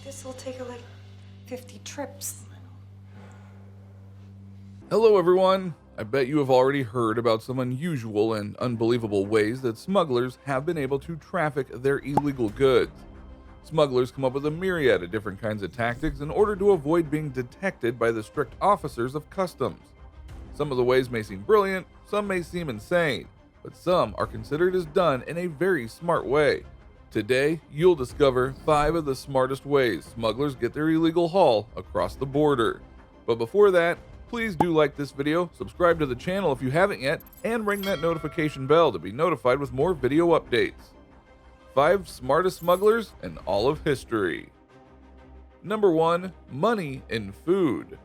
This will take like 50 trips. Hello everyone! I bet you have already heard about some unusual and unbelievable ways that smugglers have been able to traffic their illegal goods. Smugglers come up with a myriad of different kinds of tactics in order to avoid being detected by the strict officers of customs. Some of the ways may seem brilliant, some may seem insane, but some are considered as done in a very smart way. Today, you'll discover 5 of the smartest ways smugglers get their illegal haul across the border. But before that, please do like this video, subscribe to the channel if you haven't yet, and ring that notification bell to be notified with more video updates. 5 smartest smugglers in all of history. Number 1. Money in food.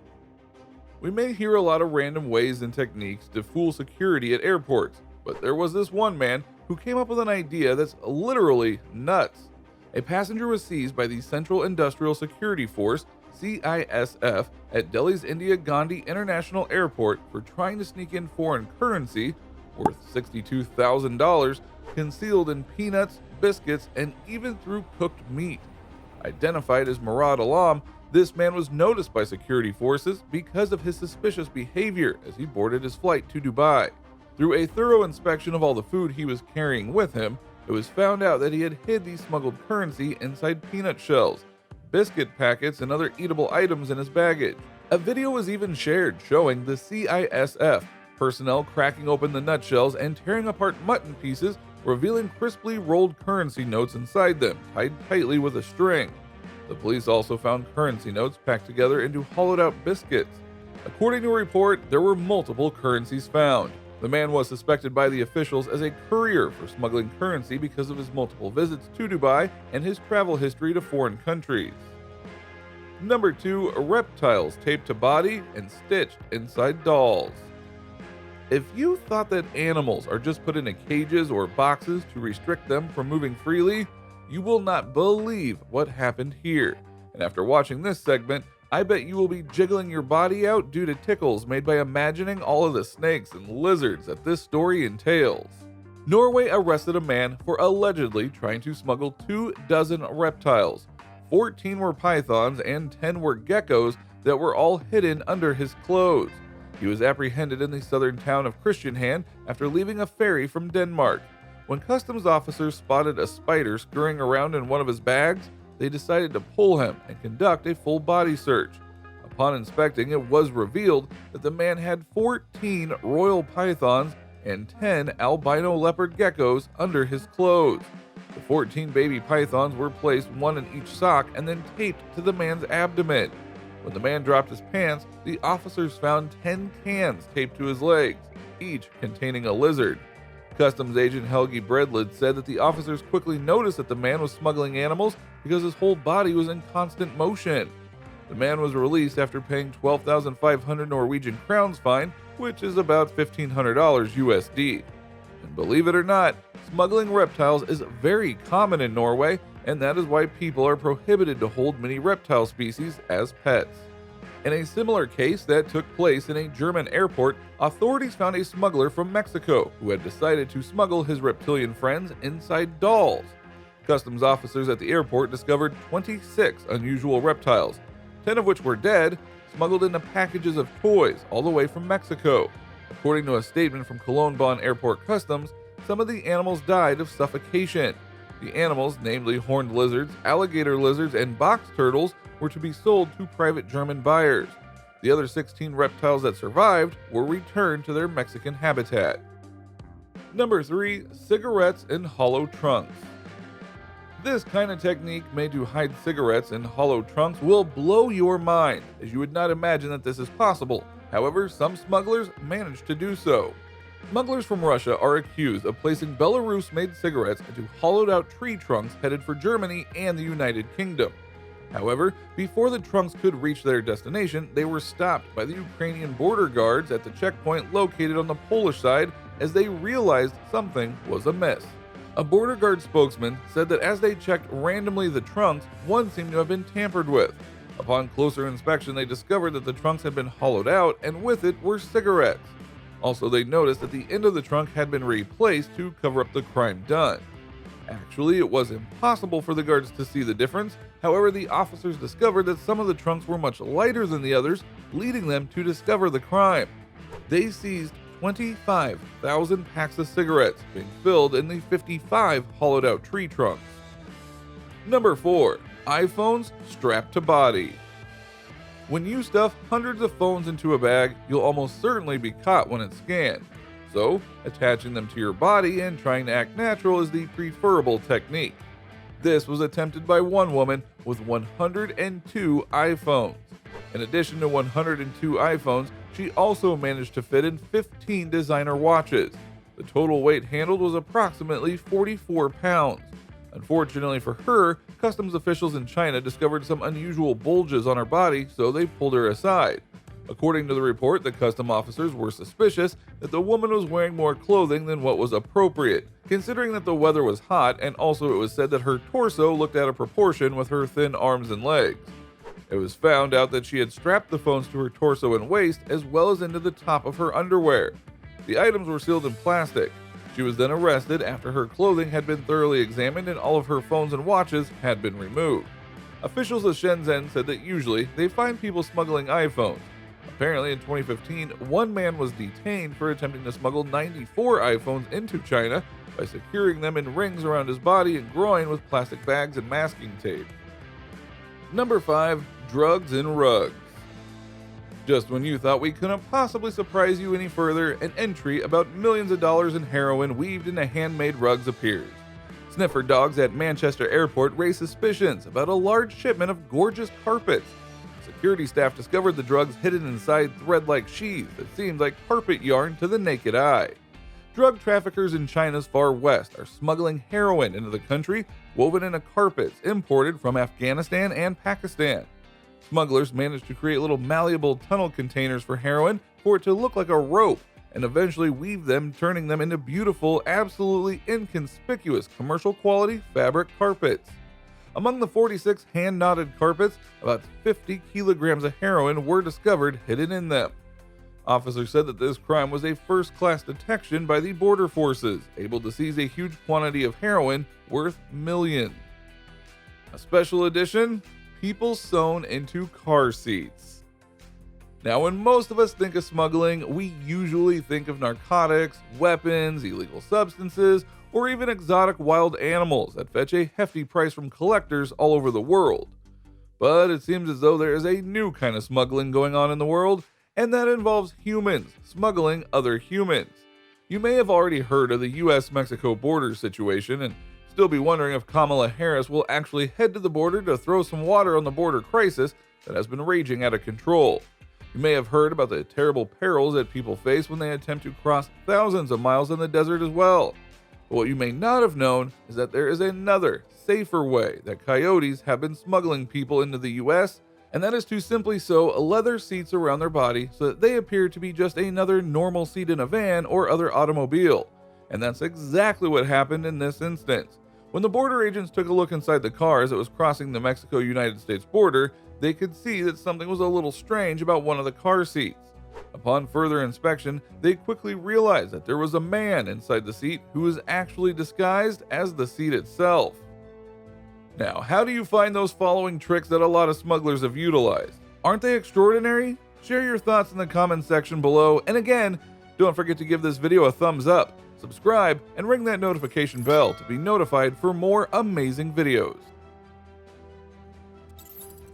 We may hear a lot of random ways and techniques to fool security at airports, but there was this one man who came up with an idea that's literally nuts. A passenger was seized by the Central Industrial Security Force, CISF, at Delhi's Indira Gandhi International Airport for trying to sneak in foreign currency, worth $62,000, concealed in peanuts, biscuits, and even through cooked meat. Identified as Murad Alam, this man was noticed by security forces because of his suspicious behavior as he boarded his flight to Dubai. Through a thorough inspection of all the food he was carrying with him, it was found out that he had hid the smuggled currency inside peanut shells, biscuit packets, and other eatable items in his baggage. A video was even shared showing the CISF personnel cracking open the nutshells and tearing apart mutton pieces, revealing crisply rolled currency notes inside them, tied tightly with a string. The police also found currency notes packed together into hollowed-out biscuits. According to a report, there were multiple currencies found. The man was suspected by the officials as a courier for smuggling currency because of his multiple visits to Dubai and his travel history to foreign countries. Number 2. Reptiles taped to body and stitched inside dolls. If you thought that animals are just put into cages or boxes to restrict them from moving freely, you will not believe what happened here. And after watching this segment, I bet you will be jiggling your body out due to tickles made by imagining all of the snakes and lizards that this story entails. Norway arrested a man for allegedly trying to smuggle 24 reptiles. 14 were pythons and 10 were geckos that were all hidden under his clothes. He was apprehended in the southern town of Kristiansand after leaving a ferry from Denmark. When customs officers spotted a spider scurrying around in one of his bags, they decided to pull him and conduct a full body search. Upon inspecting, it was revealed that the man had 14 royal pythons and 10 albino leopard geckos under his clothes. The 14 baby pythons were placed one in each sock and then taped to the man's abdomen. When the man dropped his pants, the officers found 10 cans taped to his legs, each containing a lizard. Customs agent Helgi Bredlid said that the officers quickly noticed that the man was smuggling animals because his whole body was in constant motion. The man was released after paying 12,500 Norwegian crowns fine, which is about $1,500 USD. And believe it or not, smuggling reptiles is very common in Norway, and that is why people are prohibited to hold many reptile species as pets. In a similar case that took place in a German airport, authorities found a smuggler from Mexico who had decided to smuggle his reptilian friends inside dolls. Customs officers at the airport discovered 26 unusual reptiles, 10 of which were dead, smuggled into packages of toys all the way from Mexico. According to a statement from Cologne Bonn Airport Customs, some of the animals died of suffocation. The animals, namely horned lizards, alligator lizards, and box turtles, were to be sold to private German buyers. The other 16 reptiles that survived were returned to their Mexican habitat. Number 3. Cigarettes in hollow trunks. This kind of technique made to hide cigarettes in hollow trunks will blow your mind, as you would not imagine that this is possible. However, some smugglers managed to do so. Smugglers from Russia are accused of placing Belarus-made cigarettes into hollowed-out tree trunks headed for Germany and the United Kingdom. However, before the trunks could reach their destination, they were stopped by the Ukrainian border guards at the checkpoint located on the Polish side as they realized something was amiss. A border guard spokesman said that as they checked randomly the trunks, one seemed to have been tampered with. Upon closer inspection, they discovered that the trunks had been hollowed out, and with it were cigarettes. Also, they noticed that the end of the trunk had been replaced to cover up the crime done. Actually, it was impossible for the guards to see the difference. However, the officers discovered that some of the trunks were much lighter than the others, leading them to discover the crime. They seized 25,000 packs of cigarettes, being filled in the 55 hollowed-out tree trunks. Number 4. iPhones strapped to body. When you stuff hundreds of phones into a bag, you'll almost certainly be caught when it's scanned. So, attaching them to your body and trying to act natural is the preferable technique. This was attempted by one woman with 102 iPhones. In addition to 102 iPhones, she also managed to fit in 15 designer watches. The total weight handled was approximately 44 pounds. Unfortunately for her, customs officials in China discovered some unusual bulges on her body, so they pulled her aside. According to the report, the custom officers were suspicious that the woman was wearing more clothing than what was appropriate, considering that the weather was hot, and also it was said that her torso looked out of proportion with her thin arms and legs. It was found out that she had strapped the phones to her torso and waist, as well as into the top of her underwear. The items were sealed in plastic. She was then arrested after her clothing had been thoroughly examined and all of her phones and watches had been removed. Officials of Shenzhen said that usually they find people smuggling iPhones. Apparently in 2015, one man was detained for attempting to smuggle 94 iPhones into China by securing them in rings around his body and groin with plastic bags and masking tape. Number 5. Drugs and rugs. Just when you thought we couldn't possibly surprise you any further, an entry about millions of dollars in heroin weaved into handmade rugs appears. Sniffer dogs at Manchester Airport raised suspicions about a large shipment of gorgeous carpets. Security staff discovered the drugs hidden inside thread-like sheaths that seemed like carpet yarn to the naked eye. Drug traffickers in China's far west are smuggling heroin into the country, woven into carpets imported from Afghanistan and Pakistan. Smugglers managed to create little malleable tunnel containers for heroin for it to look like a rope, and eventually weave them, turning them into beautiful, absolutely inconspicuous commercial quality fabric carpets. Among the 46 hand-knotted carpets, about 50 kilograms of heroin were discovered hidden in them. Officers said that this crime was a first-class detection by the border forces, able to seize a huge quantity of heroin worth millions. A special edition: people sewn into car seats. Now, when most of us think of smuggling, we usually think of narcotics, weapons, illegal substances, or even exotic wild animals that fetch a hefty price from collectors all over the world. But it seems as though there is a new kind of smuggling going on in the world, and that involves humans smuggling other humans. You may have already heard of the US-Mexico border situation and still be wondering if Kamala Harris will actually head to the border to throw some water on the border crisis that has been raging out of control. You may have heard about the terrible perils that people face when they attempt to cross thousands of miles in the desert as well. But what you may not have known is that there is another, safer way that coyotes have been smuggling people into the US, and that is to simply sew leather seats around their body so that they appear to be just another normal seat in a van or other automobile. And that's exactly what happened in this instance. When the border agents took a look inside the car as it was crossing the Mexico-United States border, they could see that something was a little strange about one of the car seats. Upon further inspection, they quickly realized that there was a man inside the seat who was actually disguised as the seat itself. Now, how do you find those following tricks that a lot of smugglers have utilized? Aren't they extraordinary? Share your thoughts in the comments section below, and again, don't forget to give this video a thumbs up, subscribe, and ring that notification bell to be notified for more amazing videos.